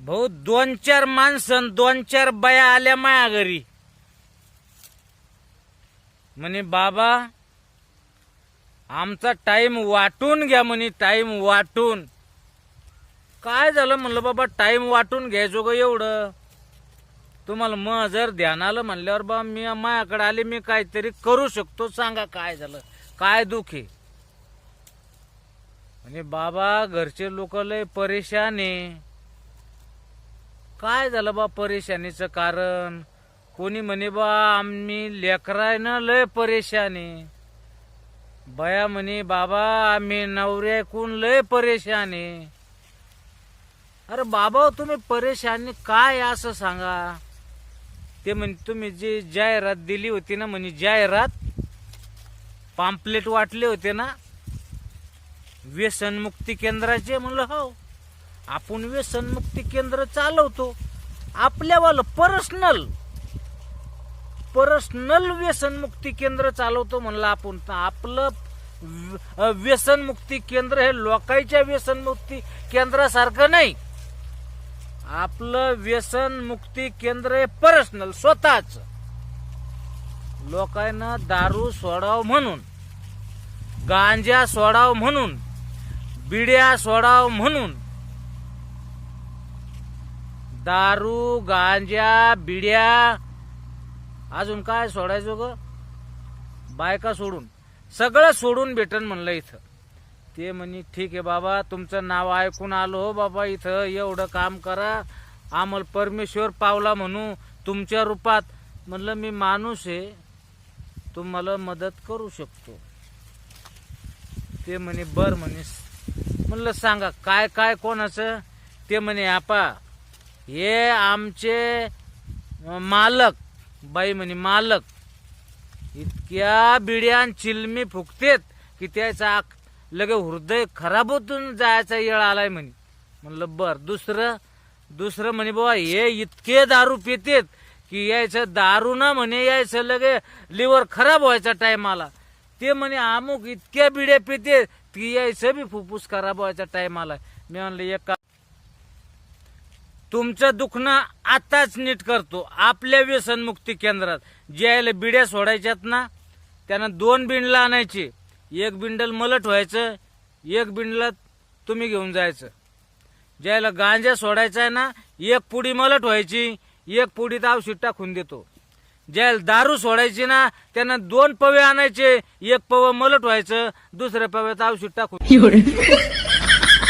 भाऊ 2-4 माणसं 2-4 बाया आल्या माया घरी. म्हणे बाबा आमचा टाइम वाटून घ्या म्हणे, टाइम वाटून. काय झालं म्हणलं बाबा, टाइम वाटून घ्यायचो ग एवढं तुम्हाला? मग जर ध्यान आलं म्हणल्यावर बा मी मायाकडे आले, मी काहीतरी करू शकतो, सांगा काय झालं, काय दुःख आहे? म्हणजे बाबा घरचे लोक लय परेशान आहे. काय झालं बा परेशानीचं कारण? कोणी म्हणे बा आम्ही लेकरायनं लय परेशान आहे. बया म्हणे बाबा आम्ही नवऱ्याकून लय परेशान आहे. अरे बाबा तुम्ही परेशानी काय असं सांगा. ते म्हणे तुम्ही जी जाहिरात दिली होती ना, म्हणे जाहिरात पॅम्पलेट वाटले होते ना व्यसनमुक्ती केंद्राचे. म्हणलं हो, आपण व्यसनमुक्ती केंद्र चालवतो, आपल्यावालं पर्सनल व्यसनमुक्ती केंद्र चालवतो म्हणलं आपण. आपलं व्यसनमुक्ती केंद्र हे लोकांच्या व्यसनमुक्ती केंद्रासारखं नाही. आपलं व्यसनमुक्ती केंद्र हे पर्सनल, स्वतःच. लोकांना दारू सोडाव म्हणून, गांजा सोडाव म्हणून, बिड्या सोडाव म्हणून, दारू गांजा बिड्या अजून काय सोडायचं ग? बायका सोडून सगळं सोडून भेटन म्हणलं इथं. ते म्हणे ठीक आहे बाबा, तुमचं नाव ऐकून आलो हो बाबा, इथं एवढं काम करा, आम्हाला परमेश्वर पावला म्हणू तुमच्या रूपात. म्हणलं मी माणूस आहे, तुम्हाला मदत करू शकतो. ते म्हणे बर म्हणे. म्हणलं सांगा काय काय कोणाचं? ते म्हणे आपा हे आमचे मालक, बाई म्हणे मालक इतक्या बिड्या चिलमी फुकतेत की त्याचा लगे हृदय खराब होतून जायचा येळ आलाय म्हणे. म्हणलं बर. दुसरं म्हणे बाबा हे इतके दारू पितेत की यायचं दारू ना म्हणे यायचं लगे लिव्हर खराब व्हायचा टाइम आला. ते म्हणे अमुक इतक्या बिड्या पिते की यायचं बी फुफ्फुस खराब व्हायचा टाइम आला. मी म्हणलं एक तुमचं दुखणं आताच नीट करतो. आपल्या व्यसनमुक्ती केंद्रात ज्याला बिड्या सोडायच्यात ना त्यांना 2 बिंडलं आणायचे. एक बिंडल मलट व्हायचं, एक बिंडल तुम्ही घेऊन जायचं. ज्याला गांजा सोडायचा आहे ना 1 पुडी मलट व्हायची, 1 पुडीत औषध टाकून देतो. ज्याला दारू सोडायची ना त्यांना 2 पवे आणायचे, 1 पव मलट व्हायचं, दुसऱ्या पव्यात औषध टाकून